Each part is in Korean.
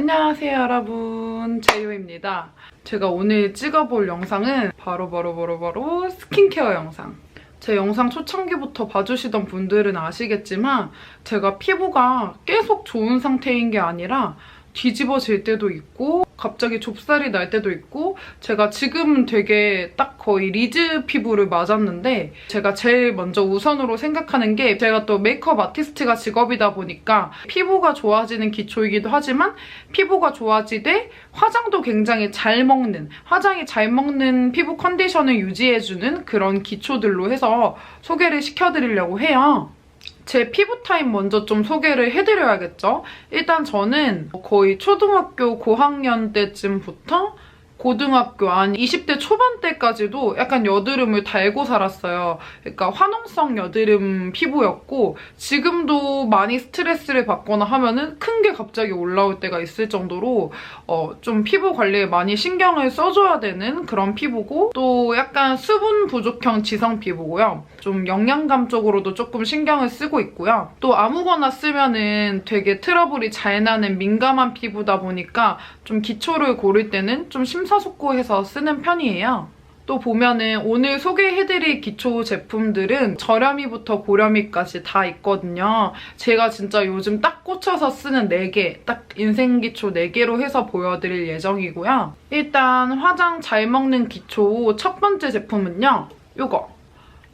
안녕하세요 여러분, 제이유입니다. 제가 오늘 찍어볼 영상은 바로 스킨케어 영상. 제 영상 초창기부터 봐주시던 분들은 아시겠지만 제가 피부가 계속 좋은 상태인 게 아니라 뒤집어질 때도 있고 갑자기 좁쌀이 날 때도 있고, 제가 지금은 되게 딱 거의 리즈 피부를 맞았는데, 제가 제일 먼저 우선으로 생각하는 게, 제가 또 메이크업 아티스트가 직업이다 보니까 피부가 좋아지는 기초이기도 하지만 피부가 좋아지되 화장도 굉장히 잘 먹는, 화장이 잘 먹는 피부 컨디션을 유지해주는 그런 기초들로 해서 소개를 시켜드리려고 해요. 제 피부 타입 먼저 좀 소개를 해드려야겠죠? 일단 저는 거의 초등학교 고학년 때쯤부터 고등학교 한 20대 초반 때까지도 약간 여드름을 달고 살았어요. 그러니까 화농성 여드름 피부였고, 지금도 많이 스트레스를 받거나 하면은 큰 게 갑자기 올라올 때가 있을 정도로 좀 피부 관리에 많이 신경을 써줘야 되는 그런 피부고, 또 약간 수분 부족형 지성 피부고요. 좀 영양감 쪽으로도 조금 신경을 쓰고 있고요. 또 아무거나 쓰면은 되게 트러블이 잘 나는 민감한 피부다 보니까 좀 기초를 고를 때는 좀 심사숙고해서 쓰는 편이에요. 또 보면은 오늘 소개해드릴 기초 제품들은 저렴이부터 고렴이까지 다 있거든요. 제가 진짜 요즘 딱 꽂혀서 쓰는 4개, 딱 인생 기초 4개로 해서 보여드릴 예정이고요. 일단 화장 잘 먹는 기초 첫 번째 제품은요, 요거.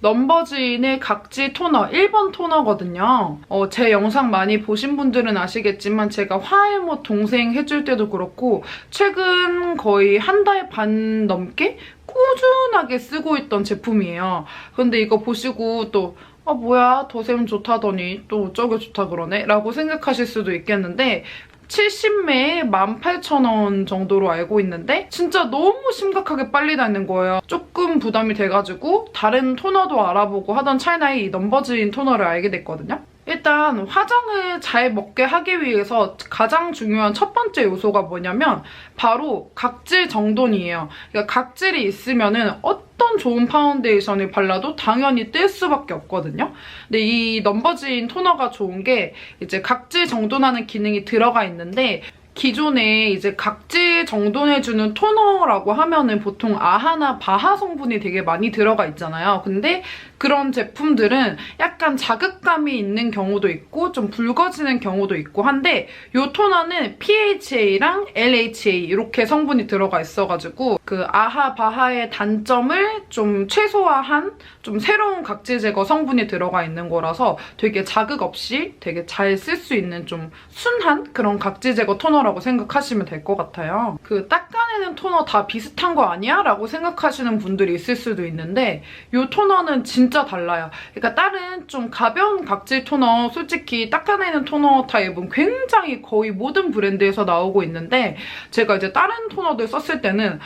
넘버즈인의 각질 토너, 1번 토너거든요. 제 영상 많이 보신 분들은 아시겠지만 제가 화해모 동생 해줄 때도 그렇고 최근 거의 한 달 반 넘게 꾸준하게 쓰고 있던 제품이에요. 근데 이거 보시고 또 뭐야 더샘 좋다더니 또 어쩌게 좋다 그러네? 라고 생각하실 수도 있겠는데, 70매에 18,000원 정도로 알고 있는데 진짜 너무 심각하게 빨리 닳는 거예요. 조금 부담이 돼가지고 다른 토너도 알아보고 하던 찰나에 이 넘버즈인 토너를 알게 됐거든요. 일단 화장을 잘 먹게 하기 위해서 가장 중요한 첫 번째 요소가 뭐냐면 바로 각질 정돈이에요. 그러니까 각질이 있으면은 어떤 좋은 파운데이션을 발라도 당연히 뜰 수밖에 없거든요. 근데 이 넘버즈인 토너가 좋은 게 이제 각질 정돈하는 기능이 들어가 있는데, 기존에 이제 각질 정돈해주는 토너라고 하면은 보통 아하나 바하 성분이 되게 많이 들어가 있잖아요. 근데 그런 제품들은 약간 자극감이 있는 경우도 있고 좀 붉어지는 경우도 있고 한데, 이 토너는 PHA랑 LHA 이렇게 성분이 들어가 있어가지고 그 아하, 바하의 단점을 좀 최소화한 좀 새로운 각질 제거 성분이 들어가 있는 거라서 되게 자극 없이 되게 잘 쓸 수 있는 좀 순한 그런 각질 제거 토너라고 생각하시면 될 것 같아요. 그 닦아내는 토너 다 비슷한 거 아니야? 라고 생각하시는 분들이 있을 수도 있는데, 이 토너는 진짜 달라요. 그러니까 다른 좀 가벼운 각질 토너, 솔직히 닦아내는 토너 타입은 굉장히 거의 모든 브랜드에서 나오고 있는데, 제가 이제 다른 토너들 썼을 때는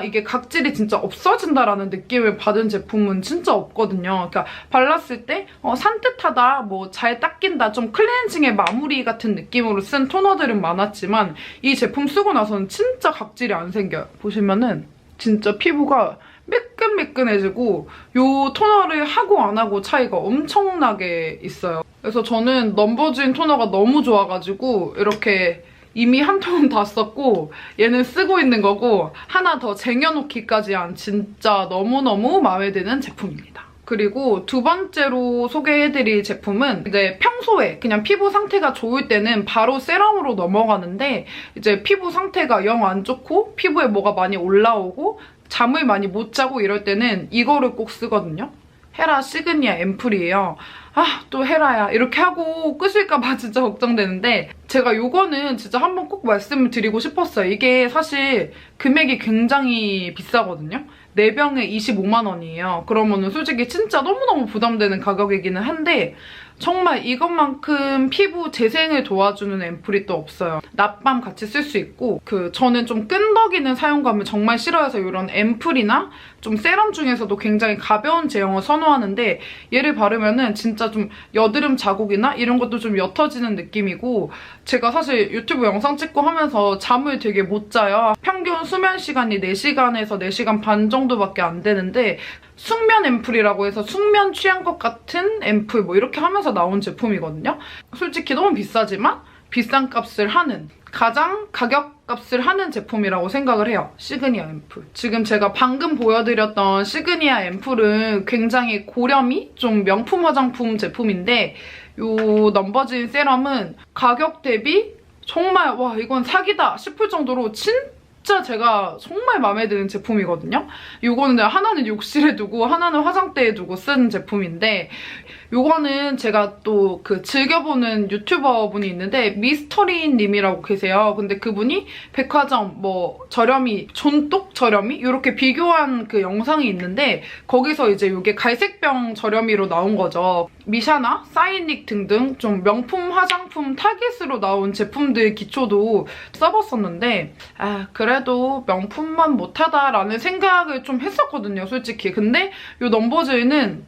이게 각질이 진짜 없어진다라는 느낌을 받은 제품은 진짜 없거든요. 그러니까 발랐을 때 산뜻하다, 뭐 잘 닦인다, 좀 클렌징의 마무리 같은 느낌으로 쓴 토너들은 많았지만 이 제품 쓰고 나서는 진짜 각질이 안 생겨요. 보시면은 진짜 피부가 매끈매끈해지고 이 토너를 하고 안 하고 차이가 엄청나게 있어요. 그래서 저는 넘버즈인 토너가 너무 좋아가지고 이렇게 이미 한 통 다 썼고 얘는 쓰고 있는 거고, 하나 더 쟁여놓기까지 한 진짜 너무너무 마음에 드는 제품입니다. 그리고 두 번째로 소개해드릴 제품은 이제 평소에 그냥 피부 상태가 좋을 때는 바로 세럼으로 넘어가는데, 이제 피부 상태가 영 안 좋고 피부에 뭐가 많이 올라오고 잠을 많이 못 자고 이럴 때는 이거를 꼭 쓰거든요. 헤라 시그니아 앰플이에요. 또 헤라야 이렇게 하고 끄실까봐 진짜 걱정되는데, 제가 이거는 진짜 한번 꼭 말씀을 드리고 싶었어요. 이게 사실 금액이 굉장히 비싸거든요. 4병에 25만 원이에요. 그러면은 솔직히 진짜 너무너무 부담되는 가격이기는 한데, 정말 이것만큼 피부 재생을 도와주는 앰플이 또 없어요. 낮밤 같이 쓸 수 있고, 저는 좀 끈덕이는 사용감을 정말 싫어해서 이런 앰플이나 좀 세럼 중에서도 굉장히 가벼운 제형을 선호하는데, 얘를 바르면은 진짜 좀 여드름 자국이나 이런 것도 좀 옅어지는 느낌이고, 제가 사실 유튜브 영상 찍고 하면서 잠을 되게 못 자요. 평균 수면 시간이 4시간에서 4시간 반 정도밖에 안 되는데, 숙면 앰플이라고 해서 숙면 취한 것 같은 앰플 뭐 이렇게 하면서 나온 제품이거든요. 솔직히 너무 비싸지만 비싼 값을 하는, 가장 가격값을 하는 제품이라고 생각을 해요. 시그니아 앰플. 지금 제가 방금 보여드렸던 시그니아 앰플은 굉장히 고렴이 좀 명품 화장품 제품인데 이 넘버즈인 세럼은 가격 대비 정말 와 이건 사기다 싶을 정도로 진짜 제가 정말 마음에 드는 제품이거든요. 이거는 하나는 욕실에 두고 하나는 화장대에 두고 쓴 제품인데 요거는 제가 또 그 즐겨보는 유튜버 분이 있는데 미스터리인 님이라고 계세요. 근데 그분이 백화점 뭐 저렴이, 존똑 저렴이 이렇게 비교한 그 영상이 있는데 거기서 이제 이게 갈색병 저렴이로 나온 거죠. 미샤나, 사이닉 등등 좀 명품 화장품 타깃으로 나온 제품들 기초도 써봤었는데 그래도 명품만 못하다라는 생각을 좀 했었거든요, 솔직히. 근데 이 넘버즈는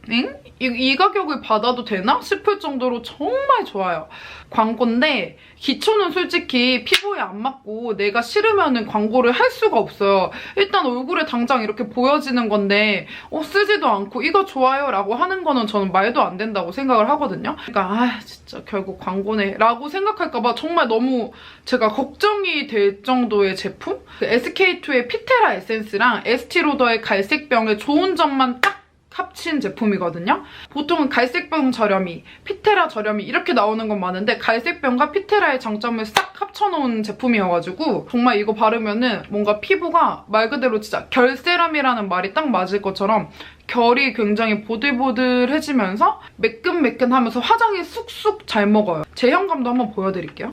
이 가격을 받아도 되나 싶을 정도로 정말 좋아요. 광고인데 기초는 솔직히 피부에 안 맞고 내가 싫으면 광고를 할 수가 없어요. 일단 얼굴에 당장 이렇게 보여지는 건데 쓰지도 않고 이거 좋아요 라고 하는 거는 저는 말도 안 된다고 생각을 하거든요. 그러니까 진짜 결국 광고네 라고 생각할까 봐 정말 너무 제가 걱정이 될 정도의 제품? 그 SK2의 피테라 에센스랑 에스티로더의 갈색병의 좋은 점만 딱 합친 제품이거든요. 보통은 갈색병 저렴이, 피테라 저렴이 이렇게 나오는 건 많은데 갈색병과 피테라의 장점을 싹 합쳐놓은 제품이어가지고 정말 이거 바르면은 뭔가 피부가 말 그대로 진짜 결세럼이라는 말이 딱 맞을 것처럼 결이 굉장히 보들보들해지면서 매끈매끈하면서 화장이 쑥쑥 잘 먹어요. 제형감도 한번 보여드릴게요.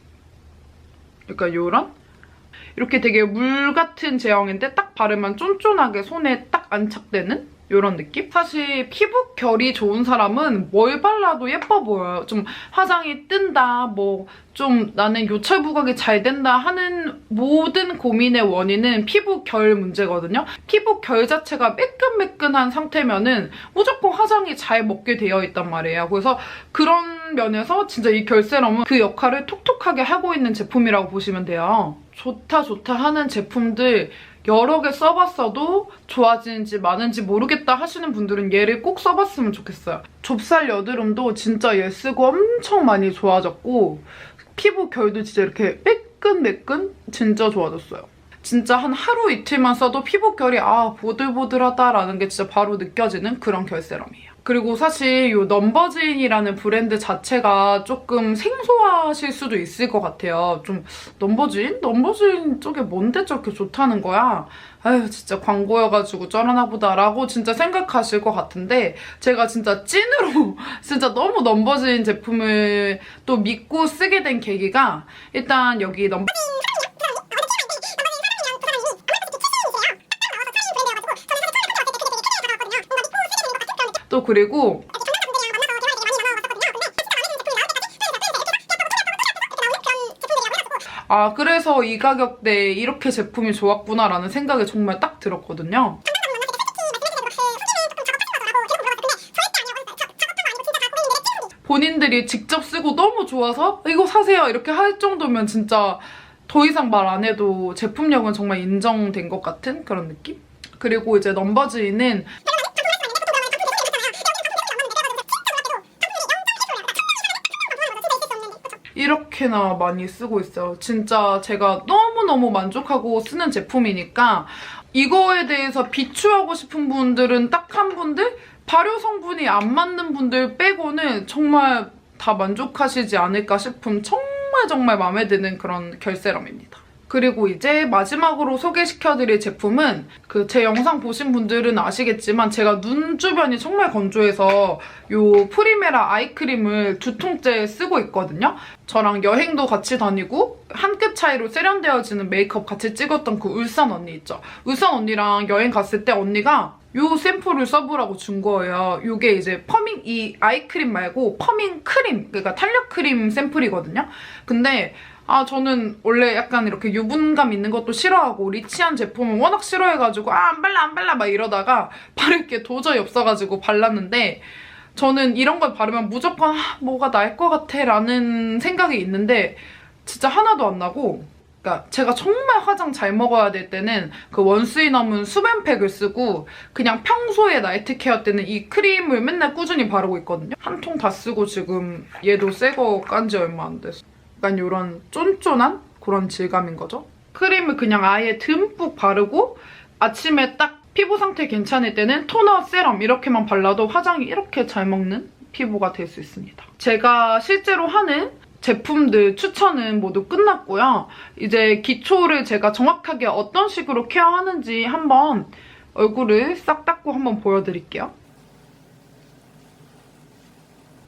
그러니까 요런? 이렇게 되게 물 같은 제형인데 딱 바르면 쫀쫀하게 손에 딱 안착되는? 이런 느낌? 사실 피부 결이 좋은 사람은 뭘 발라도 예뻐 보여요. 좀 화장이 뜬다, 뭐 좀 나는 요철 부각이 잘 된다 하는 모든 고민의 원인은 피부 결 문제거든요. 피부 결 자체가 매끈매끈한 상태면은 무조건 화장이 잘 먹게 되어 있단 말이에요. 그래서 그런 면에서 진짜 이 결세럼은 그 역할을 톡톡하게 하고 있는 제품이라고 보시면 돼요. 좋다 좋다 하는 제품들 여러 개 써봤어도 좋아지는지 많은지 모르겠다 하시는 분들은 얘를 꼭 써봤으면 좋겠어요. 좁쌀 여드름도 진짜 얘 쓰고 엄청 많이 좋아졌고 피부 결도 진짜 이렇게 매끈매끈 진짜 좋아졌어요. 진짜 한 하루 이틀만 써도 피부 결이 보들보들하다라는 게 진짜 바로 느껴지는 그런 결세럼이에요. 그리고 사실 이 넘버즈인이라는 브랜드 자체가 조금 생소하실 수도 있을 것 같아요. 좀 넘버즈인? 넘버즈인 쪽에 뭔데 저렇게 좋다는 거야? 아유 진짜 광고여가지고 쩔어나 보다라고 진짜 생각하실 것 같은데 제가 진짜 찐으로 진짜 너무 넘버즈인 제품을 또 믿고 쓰게 된 계기가 일단 여기 또 그리고 그래서 이 가격대에 이렇게 제품이 좋았구나라는 생각이 정말 딱 들었거든요. 본인들이 직접 쓰고 너무 좋아서 이거 사세요 이렇게 할 정도면 진짜 더 이상 말 안 해도 제품력은 정말 인정된 것 같은 그런 느낌? 그리고 이제 넘버즈인은 이렇게나 많이 쓰고 있어요. 진짜 제가 너무너무 만족하고 쓰는 제품이니까 이거에 대해서 비추하고 싶은 분들은 딱 한 분들? 발효 성분이 안 맞는 분들 빼고는 정말 다 만족하시지 않을까 싶은 정말 마음에 드는 그런 결세럼입니다. 그리고 이제 마지막으로 소개시켜드릴 제품은 제 영상 보신 분들은 아시겠지만 제가 눈 주변이 정말 건조해서 이 프리메라 아이크림을 2통째 쓰고 있거든요. 저랑 여행도 같이 다니고 한 끗 차이로 세련되어지는 메이크업 같이 찍었던 그 울산 언니 있죠. 울산 언니랑 여행 갔을 때 언니가 이 샘플을 써보라고 준 거예요. 이게 이제 퍼밍, 이 아이크림 말고 퍼밍 크림, 그러니까 탄력 크림 샘플이거든요. 근데 저는 원래 약간 이렇게 유분감 있는 것도 싫어하고 리치한 제품은 워낙 싫어해가지고 안 발라 막 이러다가 바를 게 도저히 없어가지고 발랐는데 저는 이런 걸 바르면 무조건 뭐가 날 것 같아 라는 생각이 있는데 진짜 하나도 안 나고 그러니까 제가 정말 화장 잘 먹어야 될 때는 그 원수이 넘은 수벤팩을 쓰고 그냥 평소에 나이트 케어 때는 이 크림을 맨날 꾸준히 바르고 있거든요. 한 통 다 쓰고 지금 얘도 새 거 깐 지 얼마 안 됐어. 약간 이런 쫀쫀한 그런 질감인 거죠. 크림을 그냥 아예 듬뿍 바르고 아침에 딱 피부 상태 괜찮을 때는 토너, 세럼 이렇게만 발라도 화장이 이렇게 잘 먹는 피부가 될 수 있습니다. 제가 실제로 하는 제품들 추천은 모두 끝났고요. 이제 기초를 제가 정확하게 어떤 식으로 케어하는지 한번 얼굴을 싹 닦고 한번 보여드릴게요.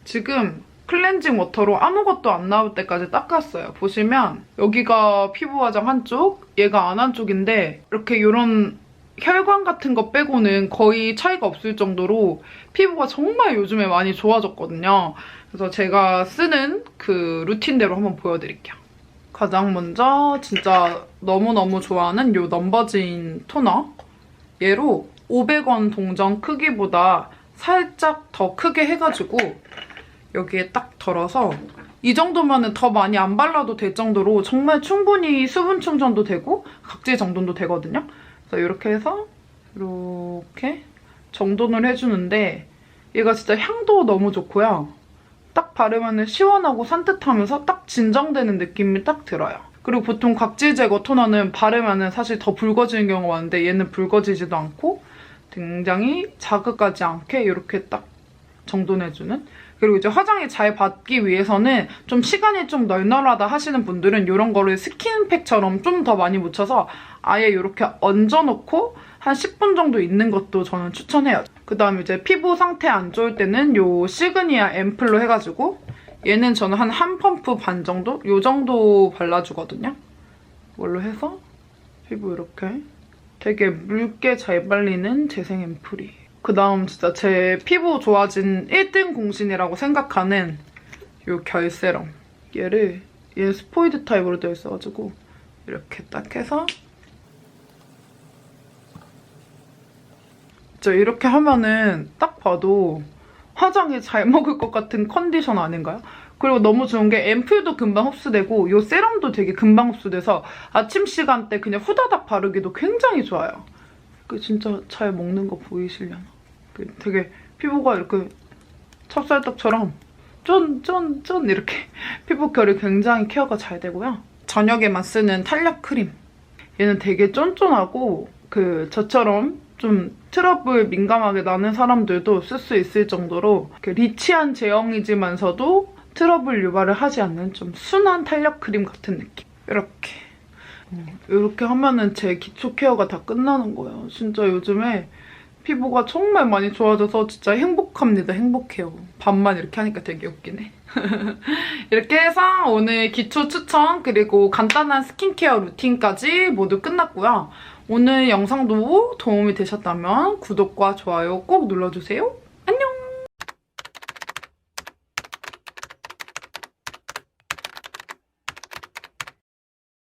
지금 클렌징 워터로 아무것도 안 나올 때까지 닦았어요. 보시면 여기가 피부 화장 한쪽, 얘가 안 한쪽인데 이렇게 이런 혈관 같은 거 빼고는 거의 차이가 없을 정도로 피부가 정말 요즘에 많이 좋아졌거든요. 그래서 제가 쓰는 그 루틴대로 한번 보여드릴게요. 가장 먼저 진짜 너무너무 좋아하는 이 넘버즈인 토너. 얘로 500원 동전 크기보다 살짝 더 크게 해가지고 여기에 딱 덜어서 이 정도면 더 많이 안 발라도 될 정도로 정말 충분히 수분 충전도 되고 각질 정돈도 되거든요. 그래서 이렇게 해서 이렇게 정돈을 해주는데 얘가 진짜 향도 너무 좋고요. 딱 바르면 시원하고 산뜻하면서 딱 진정되는 느낌이 딱 들어요. 그리고 보통 각질 제거 토너는 바르면 사실 더 붉어지는 경우가 많은데 얘는 붉어지지도 않고 굉장히 자극하지 않게 이렇게 딱 정돈해주는. 그리고 이제 화장이 잘 받기 위해서는 좀 시간이 좀 널널하다 하시는 분들은 이런 거를 스킨팩처럼 좀 더 많이 묻혀서 아예 이렇게 얹어놓고 한 10분 정도 있는 것도 저는 추천해요. 그다음에 이제 피부 상태 안 좋을 때는 요 시그니아 앰플로 해가지고 얘는 저는 한 펌프 반 정도? 요 정도 발라주거든요. 이걸로 해서 피부 이렇게 되게 묽게 잘 발리는 재생 앰플이에요. 그다음 진짜 제 피부 좋아진 1등 공신이라고 생각하는 이 결 세럼. 얘 스포이드 타입으로 되어 있어가지고 이렇게 딱 해서 진짜 이렇게 하면은 딱 봐도 화장이 잘 먹을 것 같은 컨디션 아닌가요? 그리고 너무 좋은 게 앰플도 금방 흡수되고 이 세럼도 되게 금방 흡수돼서 아침 시간대 그냥 후다닥 바르기도 굉장히 좋아요. 진짜 잘 먹는 거 보이시려나? 되게 피부가 이렇게 찹쌀떡처럼 쫀쫀쫀 이렇게 피부 결이 굉장히 케어가 잘 되고요. 저녁에만 쓰는 탄력 크림. 얘는 되게 쫀쫀하고 저처럼 좀 트러블 민감하게 나는 사람들도 쓸 수 있을 정도로 리치한 제형이지만서도 트러블 유발을 하지 않는 좀 순한 탄력 크림 같은 느낌. 이렇게 하면은 제 기초 케어가 다 끝나는 거예요. 진짜 요즘에 피부가 정말 많이 좋아져서 진짜 행복합니다. 행복해요. 밤만 이렇게 하니까 되게 웃기네. 이렇게 해서 오늘 기초 추천 그리고 간단한 스킨케어 루틴까지 모두 끝났고요. 오늘 영상도 도움이 되셨다면 구독과 좋아요 꼭 눌러주세요.